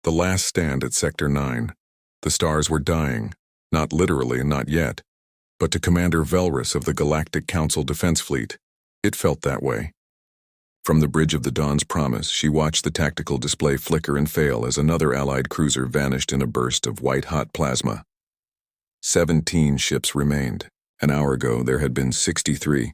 The last stand at Sector 9. The stars were dying, not literally, not yet, but to Commander Velrus of the Galactic Council Defense Fleet, it felt that way. From the bridge of the Dawn's Promise, she watched the tactical display flicker and fail as another Allied cruiser vanished in a burst of white-hot plasma. 17 ships remained. An hour ago, there had been 63.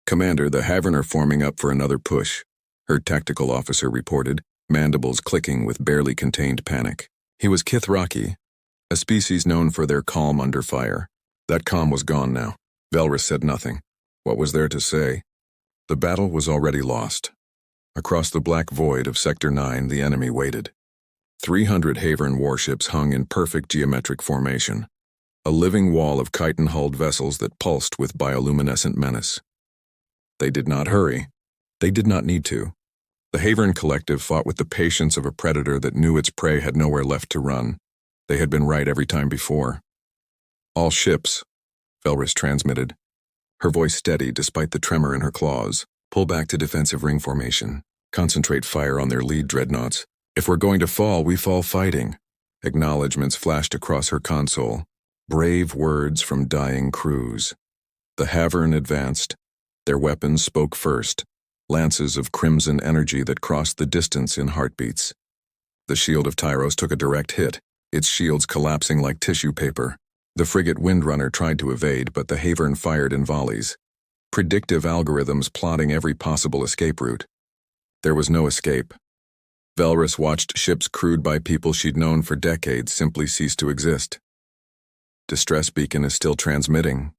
"Commander, the Havern are forming up for another push," her tactical officer reported, mandibles clicking with barely contained panic. He was Kithraki, a species known for their calm under fire. That calm was gone now. Velrus said nothing. What was there to say? The battle was already lost. Across the black void of Sector 9, the enemy waited. 300 Havern warships hung in perfect geometric formation, a living wall of chitin-hulled vessels that pulsed with bioluminescent menace. They did not hurry. They did not need to. The Havern Collective fought with the patience of a predator that knew its prey had nowhere left to run. They had been right every time before. "All ships," Velrus transmitted, her voice steady despite the tremor in her claws. "Pull back to defensive ring formation. Concentrate fire on their lead dreadnoughts. If we're going to fall, we fall fighting." Acknowledgements flashed across her console. Brave words from dying crews. The Havern advanced. Their weapons spoke first, lances of crimson energy that crossed the distance in heartbeats. The shield of Tyros took a direct hit, its shields collapsing like tissue paper. The frigate Windrunner tried to evade, but the Havern fired in volleys, predictive algorithms plotting every possible escape route. There was no escape. Velrus watched ships crewed by people she'd known for decades simply cease to exist. "Distress beacon is still transmitting,"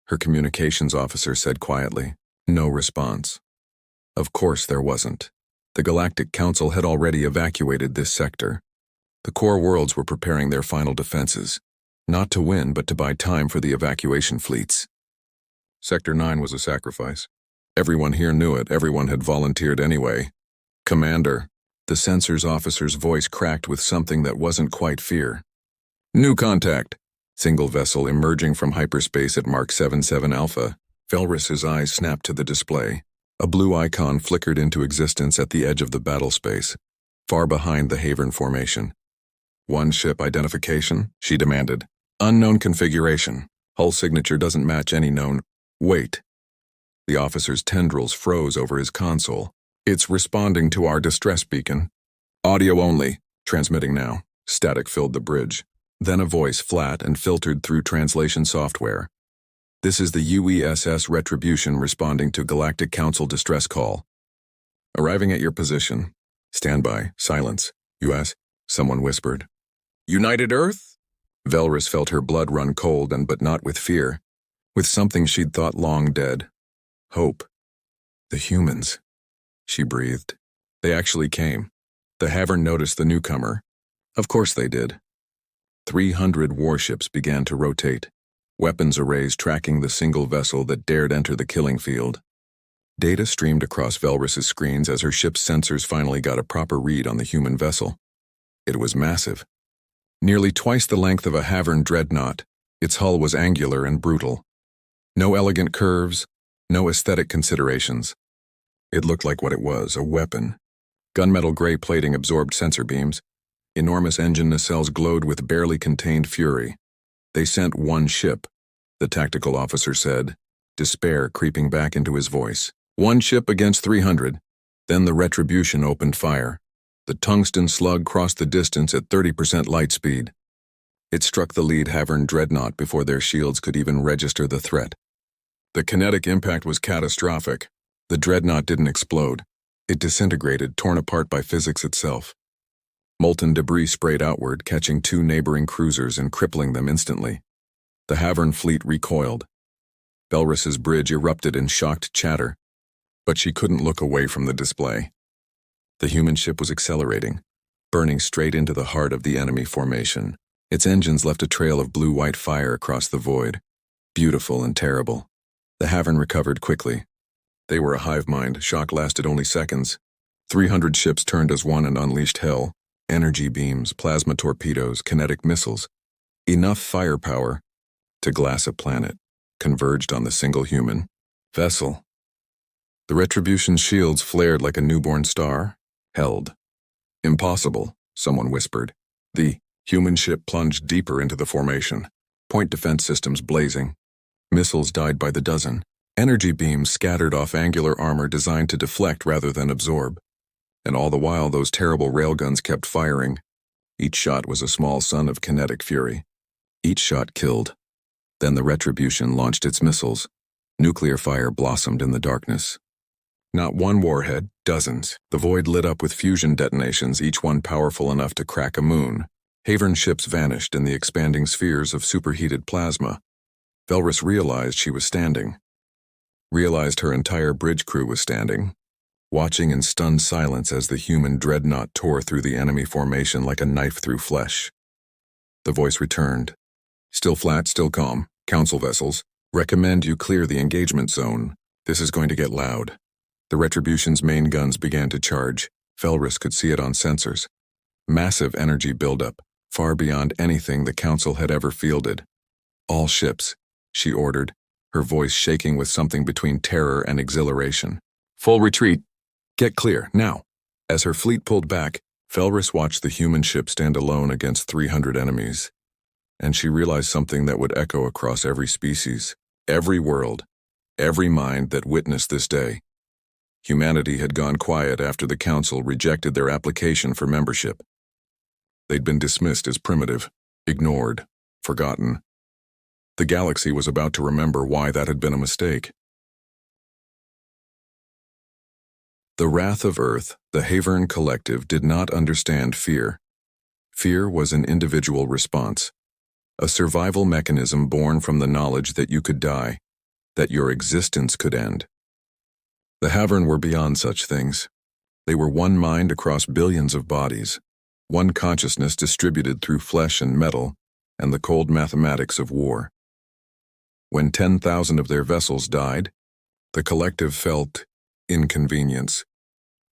her communications officer said quietly. No response. Of course there wasn't. The Galactic Council had already evacuated this sector. The core worlds were preparing their final defenses, not to win but to buy time for the evacuation fleets. Sector 9 was a sacrifice. Everyone here knew it, everyone had volunteered anyway. "Commander," the sensors officer's voice cracked with something that wasn't quite fear. "New contact." Single vessel emerging from hyperspace at Mark 77 Alpha. Velrus's eyes snapped to the display. A blue icon flickered into existence at the edge of the battle space, far behind the Havern formation. "One ship identification?" she demanded. "Unknown configuration. Hull signature doesn't match any known." "Wait." The officer's tendrils froze over his console. "It's responding to our distress beacon. Audio only. Transmitting now." Static filled the bridge. Then a voice, flat and filtered through translation software. "This is the UESS Retribution responding to Galactic Council distress call. Arriving at your position. Stand by. Silence. US," someone whispered. "United Earth?" Velrus felt her blood run cold, but not with fear. With something she'd thought long dead. Hope. "The humans," she breathed. They actually came. The Havern noticed the newcomer. Of course they did. 300 warships began to rotate, weapons arrays tracking the single vessel that dared enter the killing field. Data streamed across Velrus's screens as her ship's sensors finally got a proper read on the human vessel. It was massive. Nearly twice the length of a Havern dreadnought, its hull was angular and brutal. No elegant curves, no aesthetic considerations. It looked like what it was, a weapon. Gunmetal gray plating absorbed sensor beams. Enormous engine nacelles glowed with barely contained fury. "They sent one ship," the tactical officer said, despair creeping back into his voice. "One ship against 300. Then the Retribution opened fire. The tungsten slug crossed the distance at 30% light speed. It struck the lead Havern dreadnought before their shields could even register the threat. The kinetic impact was catastrophic. The dreadnought didn't explode. It disintegrated, torn apart by physics itself. Molten debris sprayed outward, catching 2 neighboring cruisers and crippling them instantly. The Havern fleet recoiled. Velrus's bridge erupted in shocked chatter, but she couldn't look away from the display. The human ship was accelerating, burning straight into the heart of the enemy formation. Its engines left a trail of blue-white fire across the void, beautiful and terrible. The Havern recovered quickly. They were a hive mind. Shock lasted only seconds. 300 ships turned as one and unleashed hell. Energy beams, plasma torpedoes, kinetic missiles. Enough firepower to glass a planet, converged on the single human vessel. The Retribution's shields flared like a newborn star, held. Impossible, someone whispered. The human ship plunged deeper into the formation, point defense systems blazing. Missiles died by the dozen. Energy beams scattered off angular armor designed to deflect rather than absorb. And all the while, those terrible railguns kept firing. Each shot was a small sun of kinetic fury. Each shot killed. Then the Retribution launched its missiles. Nuclear fire blossomed in the darkness. Not one warhead, dozens. The void lit up with fusion detonations, each one powerful enough to crack a moon. Haven ships vanished in the expanding spheres of superheated plasma. Velrus realized she was standing. Realized her entire bridge crew was standing, watching in stunned silence as the human dreadnought tore through the enemy formation like a knife through flesh. The voice returned. Still flat, still calm. Council vessels, recommend you clear the engagement zone. This is going to get loud. The Retribution's main guns began to charge. Velrus could see it on sensors. Massive energy buildup, far beyond anything the Council had ever fielded. All ships, she ordered, her voice shaking with something between terror and exhilaration. Full retreat. Get clear, now. As her fleet pulled back, Velrus watched the human ship stand alone against 300 enemies. And she realized something that would echo across every species, every world, every mind that witnessed this day. Humanity had gone quiet after the Council rejected their application for membership. They'd been dismissed as primitive, ignored, forgotten. The galaxy was about to remember why that had been a mistake. The Wrath of Earth, the Havern Collective, did not understand fear. Fear was an individual response, a survival mechanism born from the knowledge that you could die, that your existence could end. The Havern were beyond such things. They were one mind across billions of bodies, one consciousness distributed through flesh and metal and the cold mathematics of war. When 10,000 of their vessels died, the collective felt inconvenience.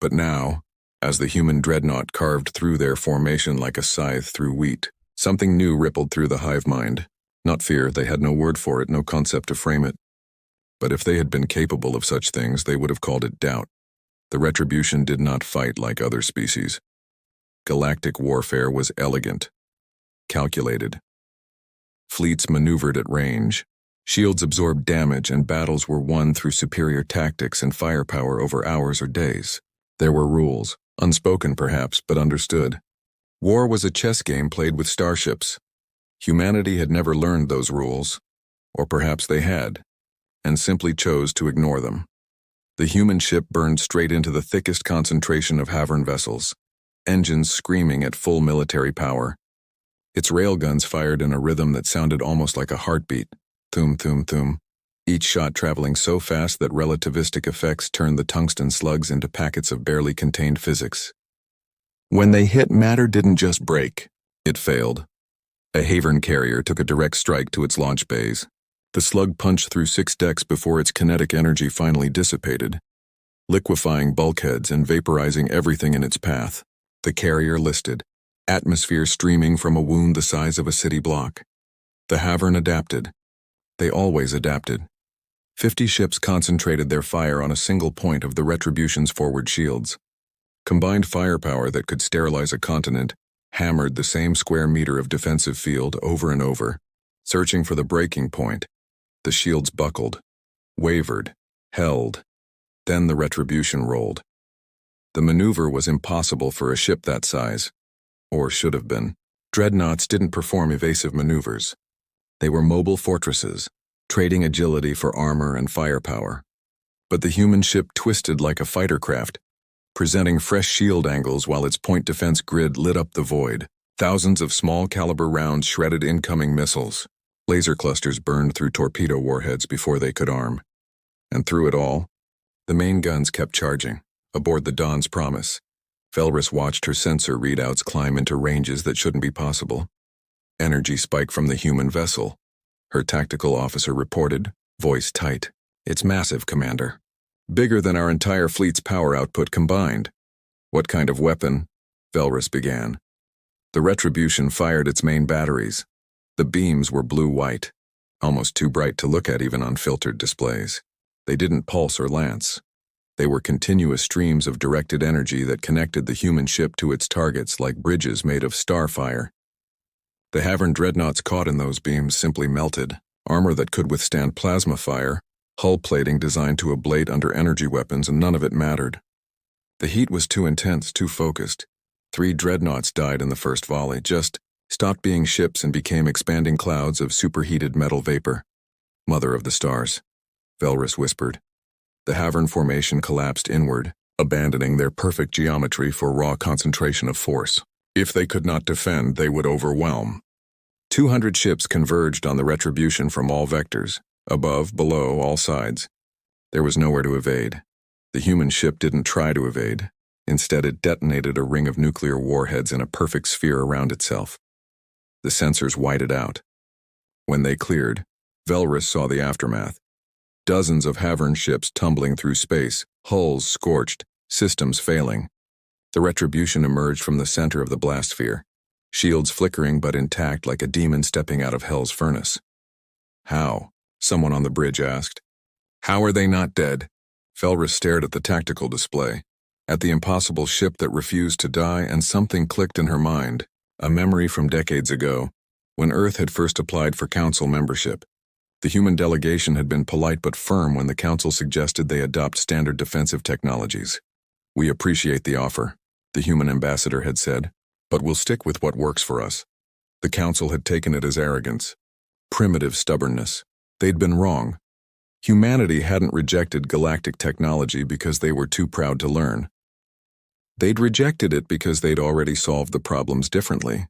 But now, as the human dreadnought carved through their formation like a scythe through wheat, something new rippled through the hive mind. Not fear, they had no word for it, no concept to frame it. But if they had been capable of such things, they would have called it doubt. The Retribution did not fight like other species. Galactic warfare was elegant, calculated. Fleets maneuvered at range. Shields absorbed damage, and battles were won through superior tactics and firepower over hours or days. There were rules, unspoken perhaps, but understood. War was a chess game played with starships. Humanity had never learned those rules, or perhaps they had, and simply chose to ignore them. The human ship burned straight into the thickest concentration of Havern vessels, engines screaming at full military power. Its railguns fired in a rhythm that sounded almost like a heartbeat. Thum, thum, thum. Each shot traveling so fast that relativistic effects turned the tungsten slugs into packets of barely contained physics. When they hit, matter didn't just break. It failed. A Havern carrier took a direct strike to its launch bays. The slug punched through 6 decks before its kinetic energy finally dissipated, liquefying bulkheads and vaporizing everything in its path. The carrier listed, atmosphere streaming from a wound the size of a city block. The Havern adapted. They always adapted. 50 ships concentrated their fire on a single point of the Retribution's forward shields. Combined firepower that could sterilize a continent hammered the same square meter of defensive field over and over, searching for the breaking point. The shields buckled, wavered, held. Then the Retribution rolled. The maneuver was impossible for a ship that size, or should have been. Dreadnoughts didn't perform evasive maneuvers. They were mobile fortresses, trading agility for armor and firepower. But the human ship twisted like a fighter craft, presenting fresh shield angles while its point defense grid lit up the void. Thousands of small-caliber rounds shredded incoming missiles. Laser clusters burned through torpedo warheads before they could arm. And through it all, the main guns kept charging, aboard the Dawn's Promise. Velrus watched her sensor readouts climb into ranges that shouldn't be possible. Energy spike from the human vessel. Her tactical officer reported, voice tight. It's massive, Commander. Bigger than our entire fleet's power output combined. What kind of weapon? Velrus began. The Retribution fired its main batteries. The beams were blue-white, almost too bright to look at even on filtered displays. They didn't pulse or lance. They were continuous streams of directed energy that connected the human ship to its targets like bridges made of starfire. The Havern dreadnoughts caught in those beams simply melted, armor that could withstand plasma fire, hull plating designed to ablate under energy weapons, and none of it mattered. The heat was too intense, too focused. 3 dreadnoughts died in the first volley, just stopped being ships and became expanding clouds of superheated metal vapor. Mother of the stars, Velrus whispered. The Havern formation collapsed inward, abandoning their perfect geometry for raw concentration of force. If they could not defend, they would overwhelm. 200 ships converged on the retribution from all vectors, above, below, all sides. There was nowhere to evade. The human ship didn't try to evade. Instead, it detonated a ring of nuclear warheads in a perfect sphere around itself. The sensors whited out. When they cleared, Velrus saw the aftermath. Dozens of Havern ships tumbling through space, hulls scorched, systems failing. The retribution emerged from the center of the blast sphere, shields flickering but intact like a demon stepping out of hell's furnace. How? Someone on the bridge asked. How are they not dead? Velrus stared at the tactical display, at the impossible ship that refused to die, and something clicked in her mind, a memory from decades ago, when Earth had first applied for Council membership. The human delegation had been polite but firm when the Council suggested they adopt standard defensive technologies. We appreciate the offer, the human ambassador had said, but we'll stick with what works for us. The Council had taken it as arrogance, primitive stubbornness. They'd been wrong. Humanity hadn't rejected galactic technology because they were too proud to learn. They'd rejected it because they'd already solved the problems differently.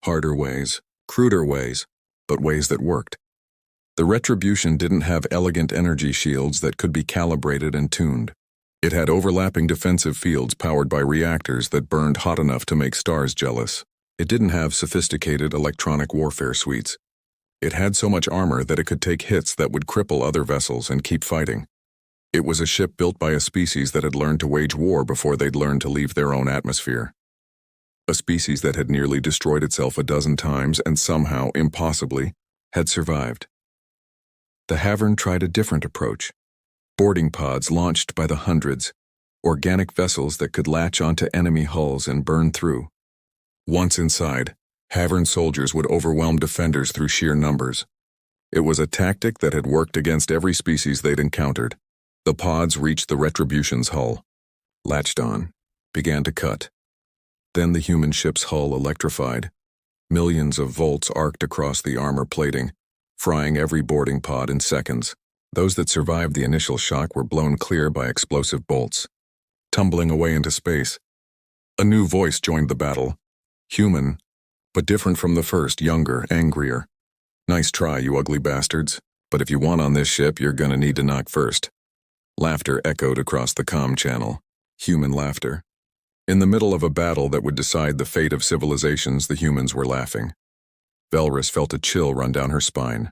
Harder ways, cruder ways, but ways that worked. The retribution didn't have elegant energy shields that could be calibrated and tuned. It had overlapping defensive fields powered by reactors that burned hot enough to make stars jealous. It didn't have sophisticated electronic warfare suites. It had so much armor that it could take hits that would cripple other vessels and keep fighting. It was a ship built by a species that had learned to wage war before they'd learned to leave their own atmosphere. A species that had nearly destroyed itself a dozen times and somehow, impossibly, had survived. The Havern tried a different approach. Boarding pods launched by the hundreds, organic vessels that could latch onto enemy hulls and burn through. Once inside, Havern soldiers would overwhelm defenders through sheer numbers. It was a tactic that had worked against every species they'd encountered. The pods reached the Retribution's hull, latched on, began to cut. Then the human ship's hull electrified. Millions of volts arced across the armor plating, frying every boarding pod in seconds. Those that survived the initial shock were blown clear by explosive bolts, tumbling away into space. A new voice joined the battle. Human, but different from the first, younger, angrier. Nice try, you ugly bastards, but if you want on this ship, you're gonna need to knock first. Laughter echoed across the comm channel. Human laughter. In the middle of a battle that would decide the fate of civilizations, the humans were laughing. Velrus felt a chill run down her spine.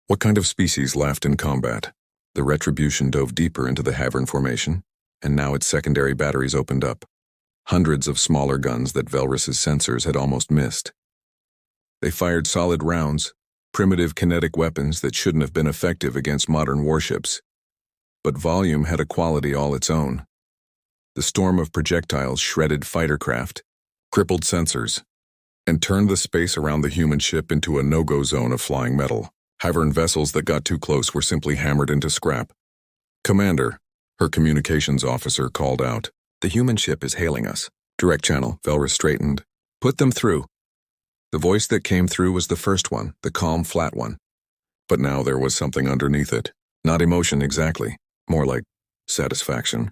What kind of species laughed in combat? The Retribution dove deeper into the Havern formation, and now its secondary batteries opened up. Hundreds of smaller guns that Velrus's sensors had almost missed. They fired solid rounds, primitive kinetic weapons that shouldn't have been effective against modern warships. But volume had a quality all its own. The storm of projectiles shredded fighter craft, crippled sensors, and turned the space around the human ship into a no-go zone of flying metal. Havern vessels that got too close were simply hammered into scrap. Commander, her communications officer called out. The human ship is hailing us. Direct channel, Velrus straightened. Put them through. The voice that came through was the first one, the calm, flat one. But now there was something underneath it. Not emotion exactly, more like satisfaction.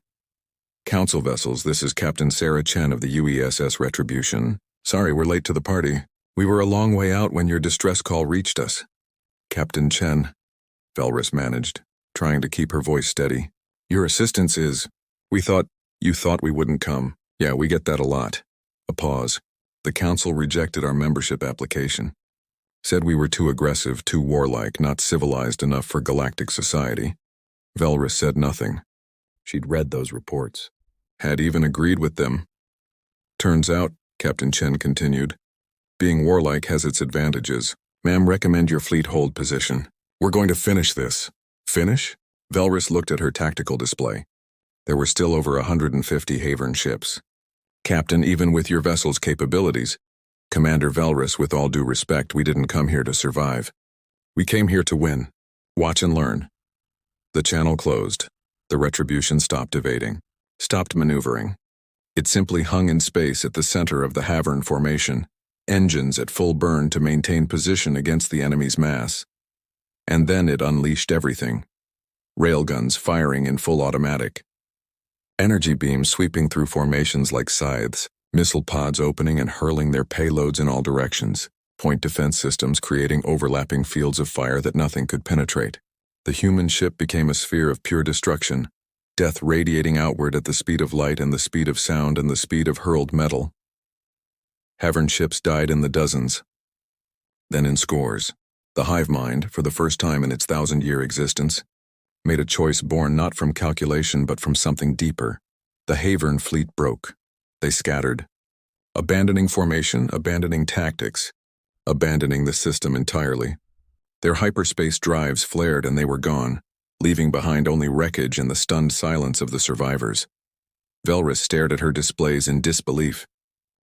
Council vessels, this is Captain Sarah Chen of the UESS Retribution. Sorry we're late to the party. We were a long way out when your distress call reached us. Captain Chen, Velrus managed, trying to keep her voice steady. Your assistance is... You thought we wouldn't come. Yeah, we get that a lot. A pause. The Council rejected our membership application. Said we were too aggressive, too warlike, not civilized enough for galactic society. Velrus said nothing. She'd read those reports. Had even agreed with them. Turns out, Captain Chen continued, being warlike has its advantages. Ma'am, recommend your fleet hold position. We're going to finish this. Finish? Velrus looked at her tactical display. There were still over 150 Havern ships. Captain, even with your vessel's capabilities, Commander Velrus, with all due respect, we didn't come here to survive. We came here to win. Watch and learn. The channel closed. The Retribution stopped evading, stopped maneuvering. It simply hung in space at the center of the Havern formation, engines at full burn to maintain position against the enemy's mass. And then it unleashed everything. Railguns firing in full automatic. Energy beams sweeping through formations like scythes, missile pods opening and hurling their payloads in all directions, point defense systems creating overlapping fields of fire that nothing could penetrate. The human ship became a sphere of pure destruction, death radiating outward at the speed of light and the speed of sound and the speed of hurled metal. Havern ships died in the dozens, then in scores. The hive mind, for the first time in its 1,000-year existence, made a choice born not from calculation but from something deeper. The Havern fleet broke. They scattered, abandoning formation, abandoning tactics, abandoning the system entirely. Their hyperspace drives flared and they were gone, leaving behind only wreckage and the stunned silence of the survivors. Velrus stared at her displays in disbelief.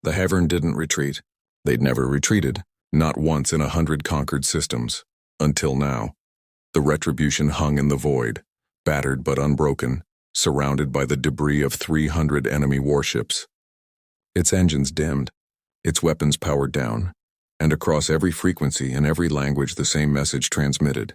The Havern didn't retreat. They'd never retreated, not once in 100 conquered systems. Until now. The Retribution hung in the void, battered but unbroken, surrounded by the debris of 300 enemy warships. Its engines dimmed, its weapons powered down, and across every frequency and every language the same message transmitted.